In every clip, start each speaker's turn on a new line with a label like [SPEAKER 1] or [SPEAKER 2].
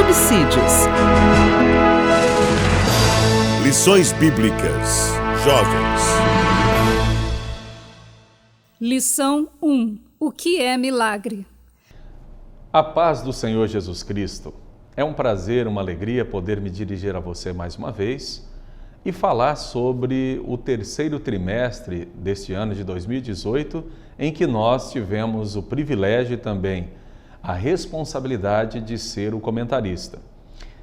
[SPEAKER 1] subsídios.
[SPEAKER 2] Lições Bíblicas. Jovens.
[SPEAKER 3] Lição 1. O que é milagre?
[SPEAKER 4] A paz do Senhor Jesus Cristo. É um prazer, uma alegria poder me dirigir a você mais uma vez e falar sobre o terceiro trimestre deste ano de 2018, em que nós tivemos o privilégio e também a responsabilidade de ser o comentarista.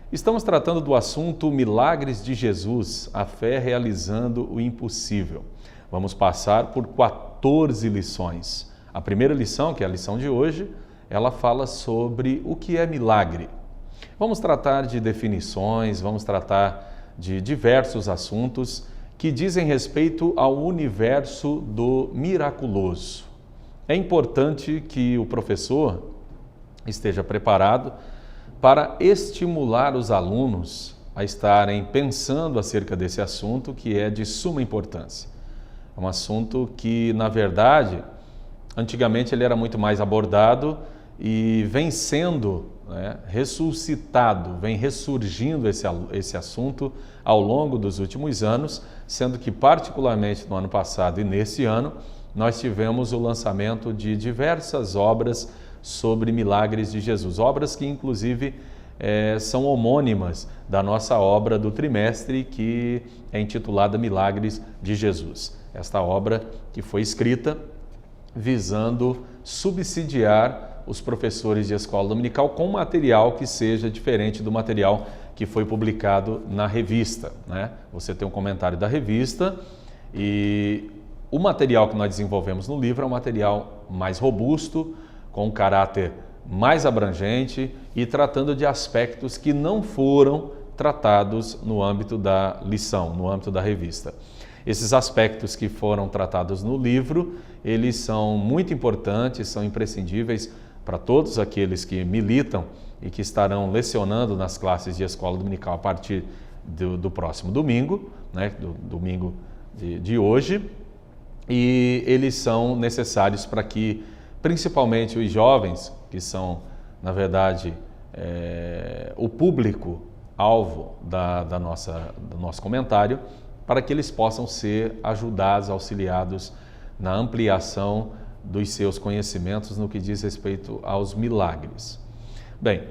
[SPEAKER 4] Estamos tratando do assunto Milagres de Jesus, a fé realizando o impossível. Vamos passar por 14 lições. A primeira lição, que é a lição de hoje, ela fala sobre o que é milagre. Vamos tratar de definições, vamos tratar de diversos assuntos que dizem respeito ao universo do miraculoso. É importante que o professor esteja preparado para estimular os alunos a estarem pensando acerca desse assunto que é de suma importância. É um assunto que, na verdade, antigamente ele era muito mais abordado e vem sendo ressuscitado, vem ressurgindo esse assunto ao longo dos últimos anos, sendo que particularmente no ano passado e nesse ano, nós tivemos o lançamento de diversas obras sobre milagres de Jesus, obras que inclusive são homônimas da nossa obra do trimestre, que é intitulada Milagres de Jesus. Esta obra que foi escrita visando subsidiar os professores de escola dominical com material que seja diferente do material que foi publicado na revista, Você tem um comentário da revista e o material que nós desenvolvemos no livro é um material mais robusto, com um caráter mais abrangente e tratando de aspectos que não foram tratados no âmbito da lição, no âmbito da revista. Esses aspectos que foram tratados no livro, eles são muito importantes, são imprescindíveis para todos aqueles que militam e que estarão lecionando nas classes de escola dominical a partir do próximo domingo, do domingo de hoje, e eles são necessários para que, principalmente os jovens, que são, na verdade, o público-alvo do nosso comentário, para que eles possam ser ajudados, auxiliados na ampliação dos seus conhecimentos no que diz respeito aos milagres. Bem,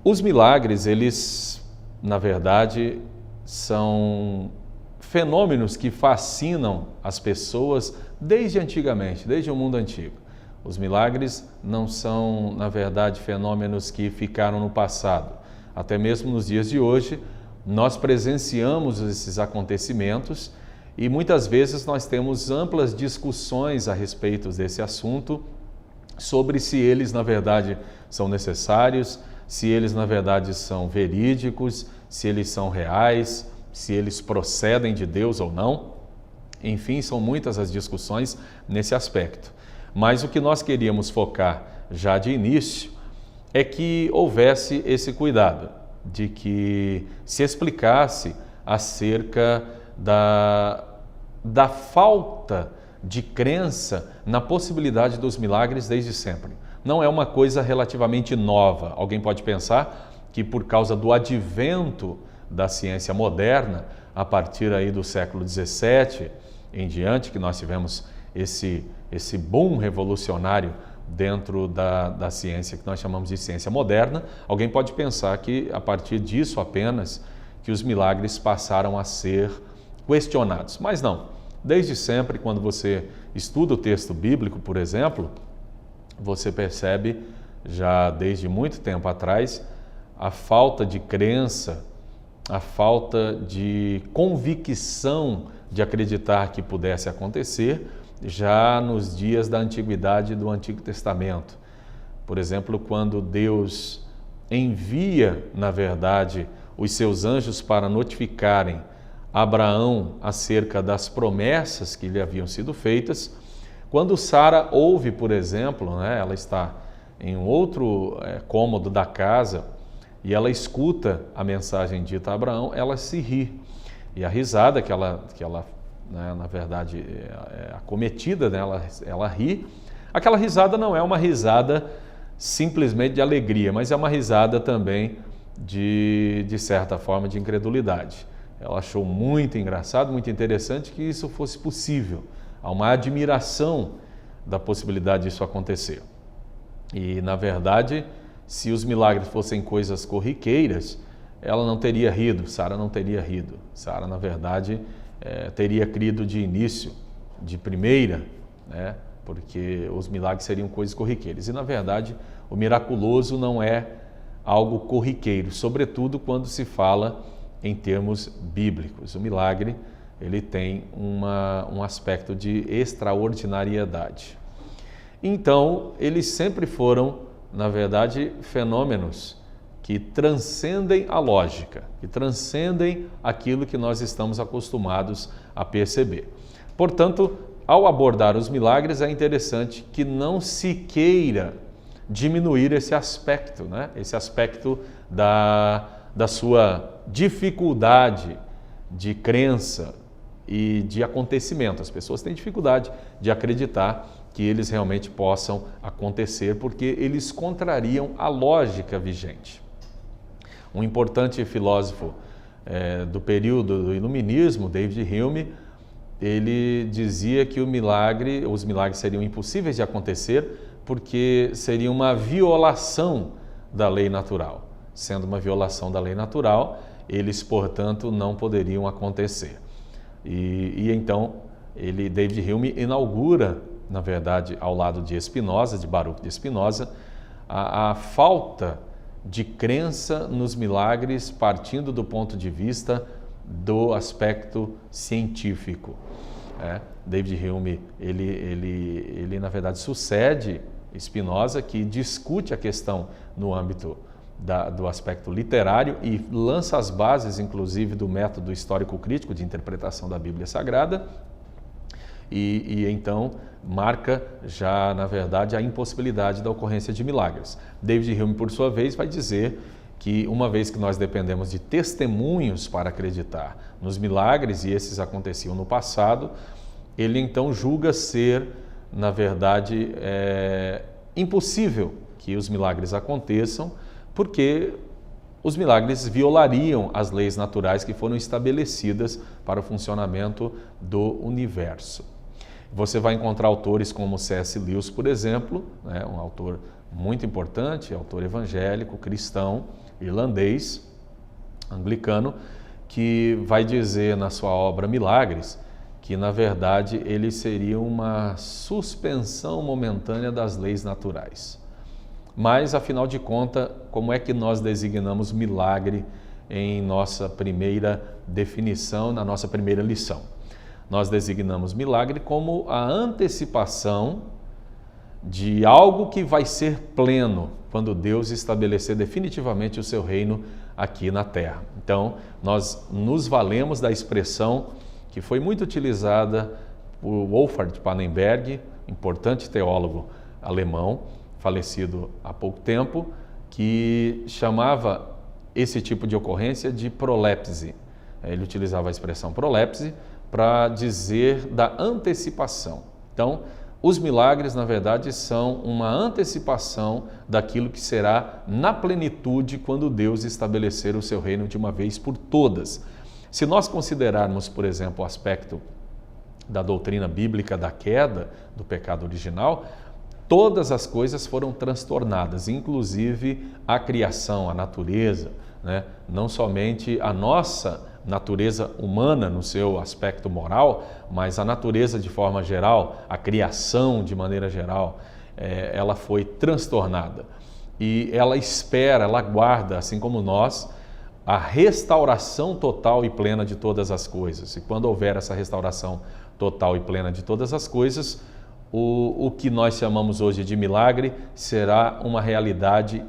[SPEAKER 4] os milagres, eles, na verdade, são fenômenos que fascinam as pessoas desde antigamente, desde o mundo antigo. Os milagres não são, na verdade, fenômenos que ficaram no passado. Até mesmo nos dias de hoje, nós presenciamos esses acontecimentos e muitas vezes nós temos amplas discussões a respeito desse assunto, sobre se eles, na verdade, são necessários, se eles, na verdade, são verídicos, se eles são reais, se eles procedem de Deus ou não. Enfim, são muitas as discussões nesse aspecto. Mas o que nós queríamos focar já de início é que houvesse esse cuidado, de que se explicasse acerca da falta de crença na possibilidade dos milagres desde sempre. Não é uma coisa relativamente nova. Alguém pode pensar que por causa do advento da ciência moderna, a partir aí do século XVII em diante, que nós tivemos esse boom revolucionário dentro da ciência que nós chamamos de ciência moderna, alguém pode pensar que a partir disso apenas que os milagres passaram a ser questionados. Mas não, desde sempre, quando você estuda o texto bíblico, por exemplo, você percebe já desde muito tempo atrás a falta de crença, a falta de convicção de acreditar que pudesse acontecer já nos dias da antiguidade do Antigo Testamento. Por exemplo, quando Deus envia, na verdade, os seus anjos para notificarem Abraão acerca das promessas que lhe haviam sido feitas, quando Sara ouve, por exemplo, ela está em um outro cômodo da casa e ela escuta a mensagem dita a Abraão, ela se ri. E a risada que ela na verdade, acometida, ela ri. Aquela risada não é uma risada simplesmente de alegria, mas é uma risada também de certa forma, de incredulidade. Ela achou muito engraçado, muito interessante que isso fosse possível. Há uma admiração da possibilidade disso acontecer. E, na verdade, se os milagres fossem coisas corriqueiras, ela não teria rido, Sara não teria rido. Sara, na verdade, teria crido de início, de primeira, né? Porque os milagres seriam coisas corriqueiras. E, na verdade, o miraculoso não é algo corriqueiro, sobretudo quando se fala em termos bíblicos. O milagre, ele tem um aspecto de extraordinariedade. Então, eles sempre foram, na verdade, fenômenos que transcendem a lógica, que transcendem aquilo que nós estamos acostumados a perceber. Portanto, ao abordar os milagres, é interessante que não se queira diminuir esse aspecto, né? Esse aspecto da sua dificuldade de crença e de acontecimento. As pessoas têm dificuldade de acreditar que eles realmente possam acontecer, porque eles contrariam a lógica vigente. Um importante filósofo do período do Iluminismo, David Hume, ele dizia que os milagres seriam impossíveis de acontecer porque seria uma violação da lei natural. Sendo uma violação da lei natural, eles, portanto, não poderiam acontecer. E então, David Hume inaugura, na verdade, ao lado de Spinoza, de Baruch de Spinoza, a falta de crença nos milagres partindo do ponto de vista do aspecto científico. David Hume, ele na verdade sucede Spinoza, que discute a questão no âmbito do aspecto literário e lança as bases, inclusive, do método histórico-crítico de interpretação da Bíblia Sagrada e então marca já, na verdade, a impossibilidade da ocorrência de milagres. David Hume, por sua vez, vai dizer que uma vez que nós dependemos de testemunhos para acreditar nos milagres, e esses aconteciam no passado, ele então julga ser, na verdade, impossível que os milagres aconteçam, porque os milagres violariam as leis naturais que foram estabelecidas para o funcionamento do universo. Você vai encontrar autores como C.S. Lewis, por exemplo, né, um autor muito importante, autor evangélico, cristão, irlandês, anglicano, que vai dizer na sua obra Milagres que, na verdade, ele seria uma suspensão momentânea das leis naturais. Mas, afinal de contas, como é que nós designamos milagre em nossa primeira definição, na nossa primeira lição? Nós designamos milagre como a antecipação de algo que vai ser pleno quando Deus estabelecer definitivamente o seu reino aqui na Terra. Então, nós nos valemos da expressão que foi muito utilizada por Wolfhard Pannenberg, importante teólogo alemão, falecido há pouco tempo, que chamava esse tipo de ocorrência de prolepse. Ele utilizava a expressão prolepse para dizer da antecipação. Então, os milagres, na verdade, são uma antecipação daquilo que será na plenitude quando Deus estabelecer o seu reino de uma vez por todas. Se nós considerarmos, por exemplo, o aspecto da doutrina bíblica da queda, do pecado original, todas as coisas foram transtornadas, inclusive a criação, a natureza, né? Não somente a nossa natureza humana no seu aspecto moral, mas a natureza de forma geral, a criação de maneira geral, ela foi transtornada. E ela espera, ela aguarda, assim como nós, a restauração total e plena de todas as coisas. E quando houver essa restauração total e plena de todas as coisas, o que nós chamamos hoje de milagre será uma realidade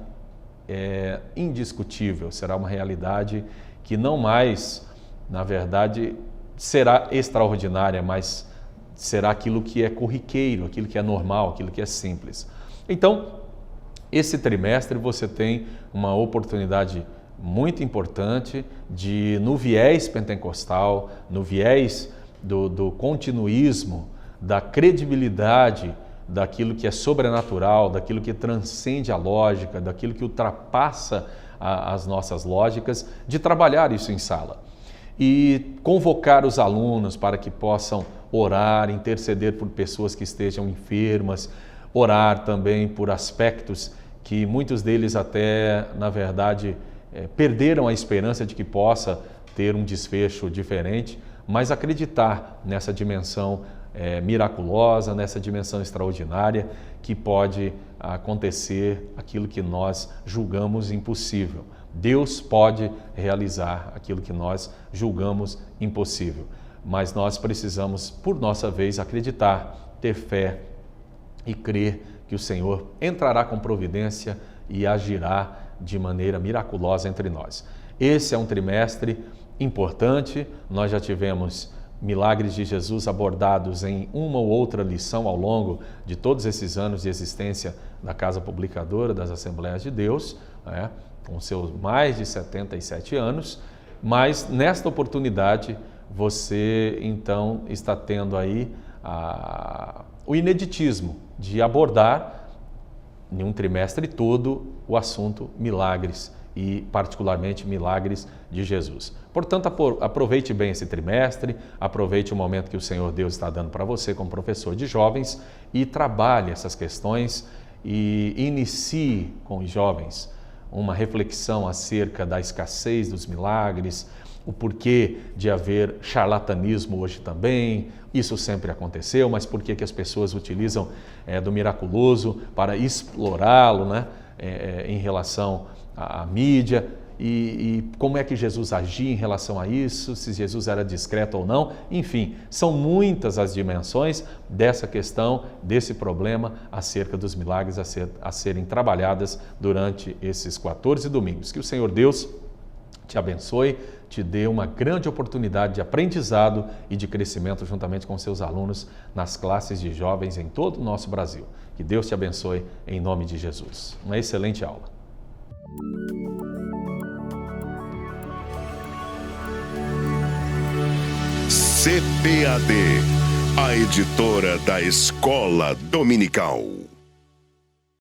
[SPEAKER 4] indiscutível, será uma realidade que não mais, na verdade, será extraordinária, mas será aquilo que é corriqueiro, aquilo que é normal, aquilo que é simples. Então, esse trimestre você tem uma oportunidade muito importante de, no viés pentecostal, no viés do continuismo, da credibilidade daquilo que é sobrenatural, daquilo que transcende a lógica, daquilo que ultrapassa as nossas lógicas, de trabalhar isso em sala. E convocar os alunos para que possam orar, interceder por pessoas que estejam enfermas, orar também por aspectos que muitos deles até, na verdade, perderam a esperança de que possa ter um desfecho diferente, mas acreditar nessa dimensão miraculosa, nessa dimensão extraordinária que pode acontecer aquilo que nós julgamos impossível. Deus pode realizar aquilo que nós julgamos impossível, mas nós precisamos, por nossa vez, acreditar, ter fé e crer que o Senhor entrará com providência e agirá de maneira miraculosa entre nós. Esse é um trimestre importante, nós já tivemos milagres de Jesus abordados em uma ou outra lição ao longo de todos esses anos de existência da Casa Publicadora das Assembleias de Deus, com seus mais de 77 anos, mas nesta oportunidade você então está tendo aí o ineditismo de abordar em um trimestre todo o assunto milagres e particularmente milagres de Jesus. Portanto, aproveite bem esse trimestre, aproveite o momento que o Senhor Deus está dando para você como professor de jovens e trabalhe essas questões e inicie com os jovens uma reflexão acerca da escassez dos milagres, o porquê de haver charlatanismo hoje também. Isso sempre aconteceu, mas por que as pessoas utilizam do miraculoso para explorá-lo, em relação à mídia? E como é que Jesus agia em relação a isso, se Jesus era discreto ou não. Enfim, são muitas as dimensões dessa questão, desse problema acerca dos milagres a serem trabalhadas durante esses 14 domingos. Que o Senhor Deus te abençoe, te dê uma grande oportunidade de aprendizado e de crescimento juntamente com seus alunos nas classes de jovens em todo o nosso Brasil. Que Deus te abençoe em nome de Jesus. Uma excelente aula.
[SPEAKER 2] CPAD, a editora da Escola Dominical.